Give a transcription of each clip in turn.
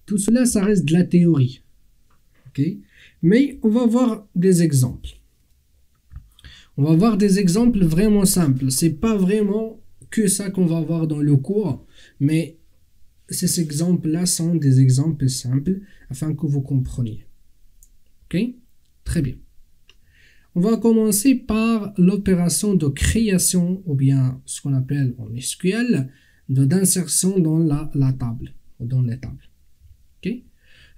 Tout cela, ça reste de la théorie. Ok? Mais on va voir des exemples. On va voir des exemples vraiment simples. C'est pas vraiment que ça qu'on va voir dans le cours, mais ces exemples-là sont des exemples simples afin que vous compreniez. Ok? Très bien. On va commencer par l'opération de création, ou bien ce qu'on appelle en SQL, d'insertion dans la table, ou dans les tables. Ok?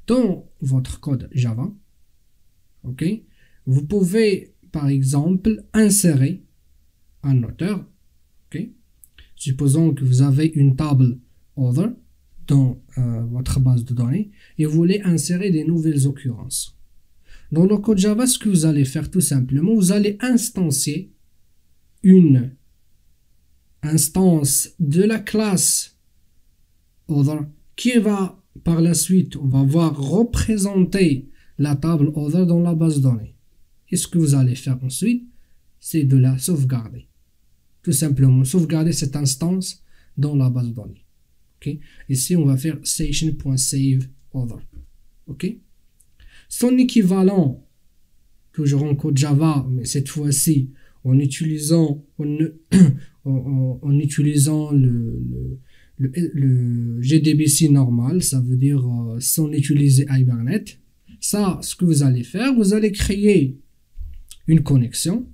Dans votre code Java, ok, vous pouvez par exemple insérer un auteur. Ok? Supposons que vous avez une table Other dans votre base de données et vous voulez insérer des nouvelles occurrences. Dans le code Java, ce que vous allez faire tout simplement, vous allez instancier une instance de la classe Other qui va par la suite, on va voir représenter la table Other dans la base de données. Et ce que vous allez faire ensuite, c'est de la sauvegarder. Tout simplement, sauvegarder cette instance dans la base de données. Okay? Ici, on va faire station.saveOther. Ok? Son équivalent, toujours en code Java, mais cette fois-ci en utilisant, en utilisant le JDBC normal, ça veut dire sans utiliser Hibernate. Ça, ce que vous allez faire, vous allez créer une connexion.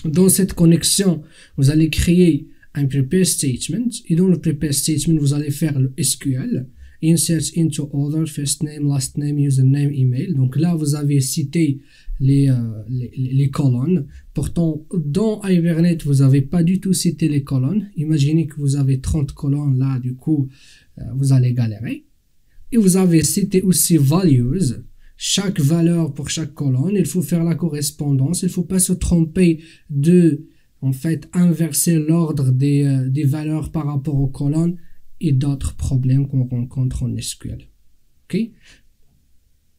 Dans cette connexion, vous allez créer un prepare statement. Et dans le prepare statement, vous allez faire le SQL. Insert into other, first name, last name, username, email. Donc là, vous avez cité les colonnes. Pourtant, dans Hibernate, vous n'avez pas du tout cité les colonnes. Imaginez que vous avez 30 colonnes là, du coup, vous allez galérer. Et vous avez cité aussi values. Chaque valeur pour chaque colonne, il faut faire la correspondance. Il ne faut pas se tromper de, en fait, inverser l'ordre des valeurs par rapport aux colonnes et d'autres problèmes qu'on rencontre en SQL. Okay?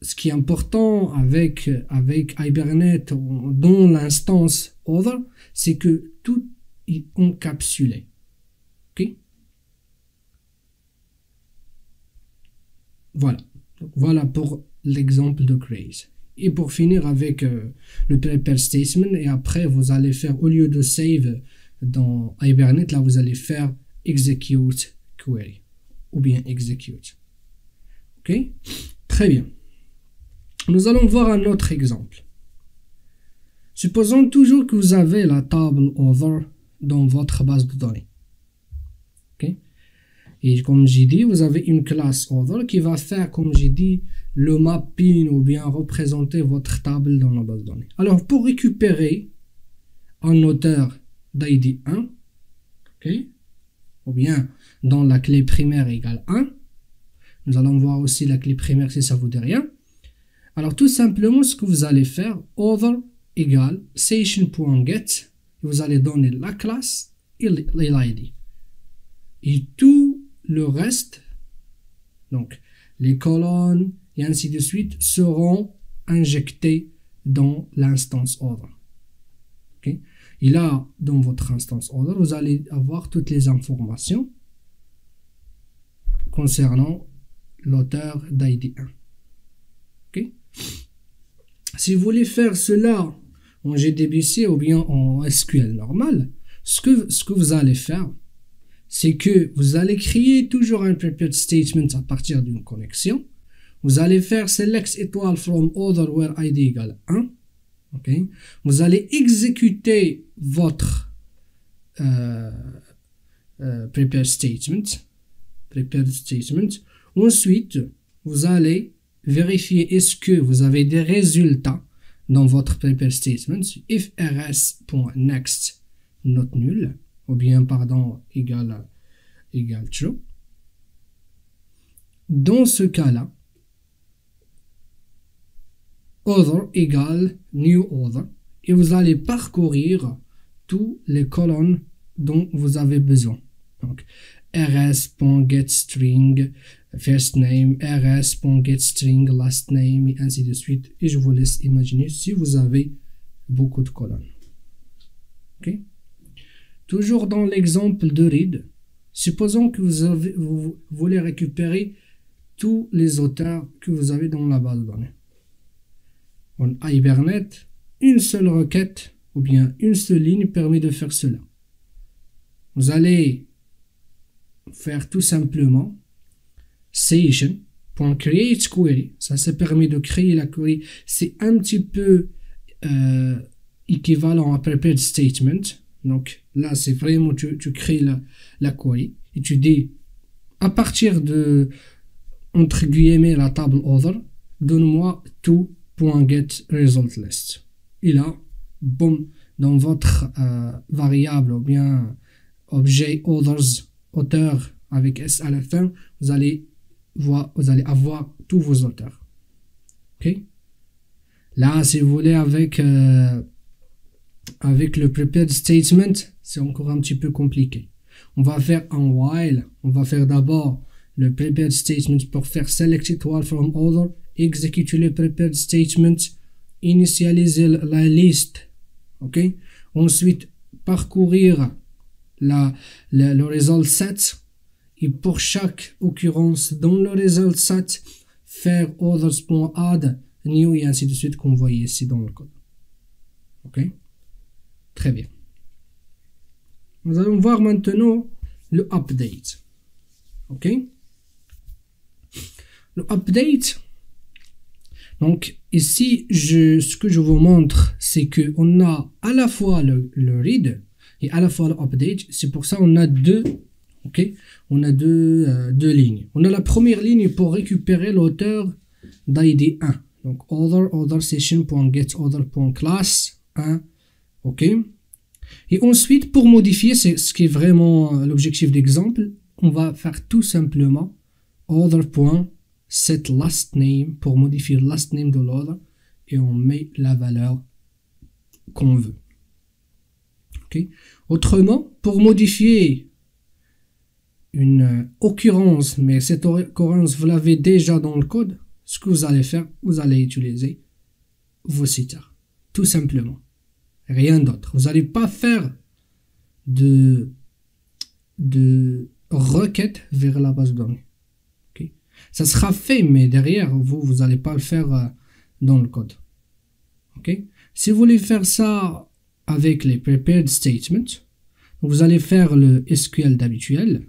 Ce qui est important avec Hibernate dans l'instance Other, c'est que tout est encapsulé. Okay? Voilà. Donc, voilà pour l'exemple de Grace. Et pour finir avec le prepare statement, et après vous allez faire, au lieu de save dans Hibernate, là vous allez faire execute query ou bien execute. Ok? Très bien. Nous allons voir un autre exemple. Supposons toujours que vous avez la table Other dans votre base de données. Ok? Et comme j'ai dit, vous avez une classe Other qui va faire, comme j'ai dit, le mapping ou bien représenter votre table dans la base de données. Alors, pour récupérer un auteur d'ID 1, okay, ou bien dans la clé primaire égale 1, nous allons voir aussi la clé primaire si ça vous dit rien. Alors, tout simplement, ce que vous allez faire, Other égale station.get, vous allez donner la classe et l'ID. Et tout le reste, donc les colonnes et ainsi de suite, seront injectés dans l'instance Other. Okay? Et là, dans votre instance Other, vous allez avoir toutes les informations concernant l'auteur d'ID 1. Okay? Si vous voulez faire cela en JDBC ou bien en SQL normal, ce que vous allez faire, c'est que vous allez créer toujours un prepared statement à partir d'une connexion. Vous allez faire select étoile from other where id égale 1. Okay. Vous allez exécuter votre prepared statement. Ensuite, vous allez vérifier est-ce que vous avez des résultats dans votre prepared statement. If rs.next not nul, ou bien, pardon, égale true. Dans ce cas-là, Other égale new Other, et vous allez parcourir toutes les colonnes dont vous avez besoin. Donc, rs.getString, first name, rs.getString, last name, et ainsi de suite. Et je vous laisse imaginer si vous avez beaucoup de colonnes. Ok? Toujours dans l'exemple de read, supposons que vous voulez récupérer tous les auteurs que vous avez dans la base de données. En Hibernate, une seule requête ou bien une seule ligne permet de faire cela. Vous allez faire tout simplement session.createQuery. Ça permet de créer la query. C'est un petit peu équivalent à prepared statement. Donc là, c'est vraiment tu crées la query et tu dis à partir de entre guillemets la table other, donne-moi to.getResultList. Et là, boum, dans votre variable ou bien objet others, auteur avec S à la fin, vous allez avoir tous vos auteurs. Ok? Là, si vous voulez, avec le prepared statement, c'est encore un petit peu compliqué. On va faire un while. On va faire d'abord le prepared statement pour faire select it while from other, exécuter le prepared statement, initialiser la liste. Ok? Ensuite, parcourir le result set et pour chaque occurrence dans le result set, faire others.add, new et ainsi de suite qu'on voit ici dans le code. Ok? Très bien. Nous allons voir maintenant le update. Ok? Le update. Donc ici, ce que je vous montre, c'est que on a à la fois le read et à la fois le update. C'est pour ça qu'on a deux. Ok? On a deux lignes. On a la première ligne pour récupérer l'auteur d'ID 1. Donc other session.getOther.class 1. Ok? Et ensuite, pour modifier, c'est ce qui est vraiment l'objectif d'exemple, on va faire tout simplement other.setLastName pour modifier le last name de l'author et on met la valeur qu'on veut. Okay. Autrement, pour modifier une occurrence, mais cette occurrence vous l'avez déjà dans le code, ce que vous allez faire, vous allez utiliser vos setters, tout simplement. Rien d'autre. Vous n'allez pas faire de requête vers la base de données. Okay. Ça sera fait, mais derrière, vous n'allez pas le faire dans le code. Okay. Si vous voulez faire ça avec les prepared statements, vous allez faire le SQL d'habitude,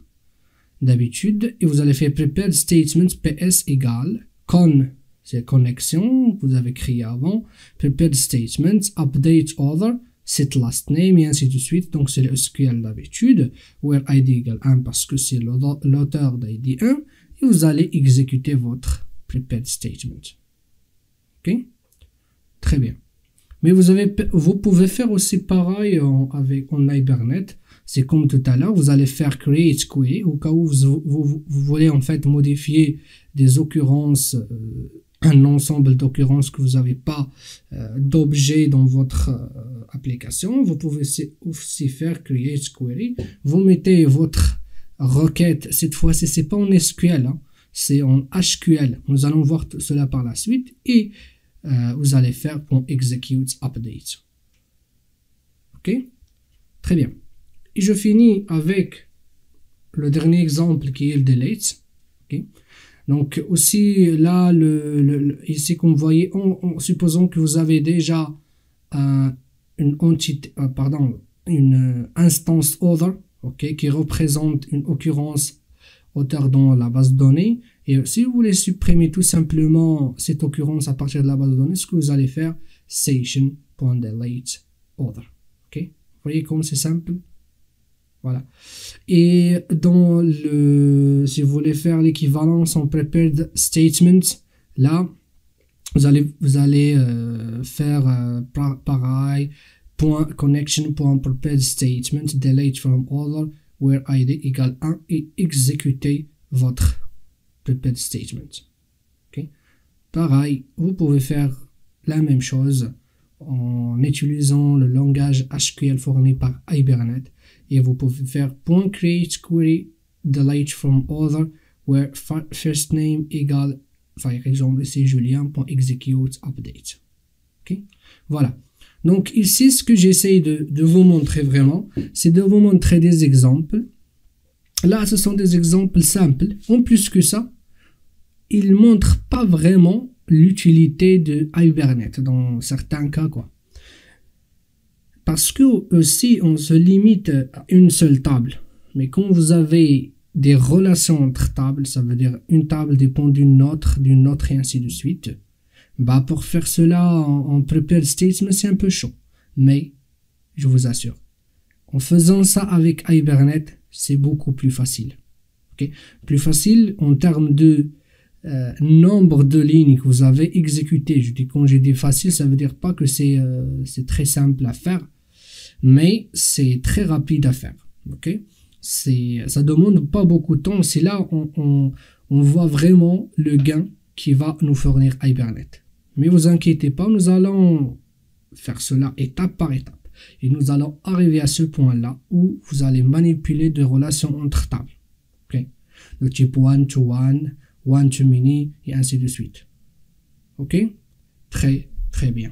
et vous allez faire prepared statements ps égale con. C'est connexion, vous avez créé avant, prepared statements, update other, set last name, et ainsi de suite. Donc c'est le SQL d'habitude, where id égale 1 parce que c'est l'auteur d'id 1, et vous allez exécuter votre prepared statement. Ok? Très bien. Mais vous pouvez faire aussi pareil en Hibernate. C'est comme tout à l'heure, vous allez faire create query au cas où vous voulez en fait modifier des occurrences, un ensemble d'occurrences que vous n'avez pas d'objet dans votre application. Vous pouvez aussi faire create query. Vous mettez votre requête, cette fois-ci c'est pas en SQL, hein, c'est en HQL. Nous allons voir cela par la suite et vous allez faire .execute update. Ok? Très bien. Et je finis avec le dernier exemple qui est le delete. Okay. Donc aussi là, ici comme vous voyez, en supposant que vous avez déjà une instance other, okay, qui représente une occurrence auteur dans la base de données. Et si vous voulez supprimer tout simplement cette occurrence à partir de la base de données, ce que vous allez faire, session.delete other. Okay. Vous voyez comme c'est simple. Voilà. Et dans si vous voulez faire l'équivalence en prepared statement, là, vous allez faire pareil, .connection.prepared statement, delete from other, where id égale 1 et exécuter votre prepared statement. Okay. Pareil, vous pouvez faire la même chose en utilisant le langage HQL fourni par Hibernate. Et vous pouvez faire .create query delete from other where first name égale, par exemple c'est Julien.execute update. Okay. Voilà. Donc ici ce que j'essaie de vous montrer vraiment, c'est de vous montrer des exemples. Là ce sont des exemples simples. En plus que ça, il montre pas vraiment l'utilité de Hibernate dans certains cas, quoi. Parce que aussi on se limite à une seule table. Mais quand vous avez des relations entre tables, ça veut dire une table dépend d'une autre et ainsi de suite. Bah pour faire cela en prepared statement, c'est un peu chaud. Mais je vous assure, en faisant ça avec Hibernate, c'est beaucoup plus facile. Okay? Plus facile en termes de nombre de lignes que vous avez exécutées. Je dis quand j'ai dit facile, ça veut dire pas que c'est très simple à faire, mais c'est très rapide à faire. Okay? Ça demande pas beaucoup de temps. C'est là on voit vraiment le gain qui va nous fournir Hibernate. Mais vous inquiétez pas, nous allons faire cela étape par étape. Et nous allons arriver à ce point-là où vous allez manipuler des relations entre tables. Okay? Le type one-to-one, one-to-many, et ainsi de suite. Ok? Très, très bien.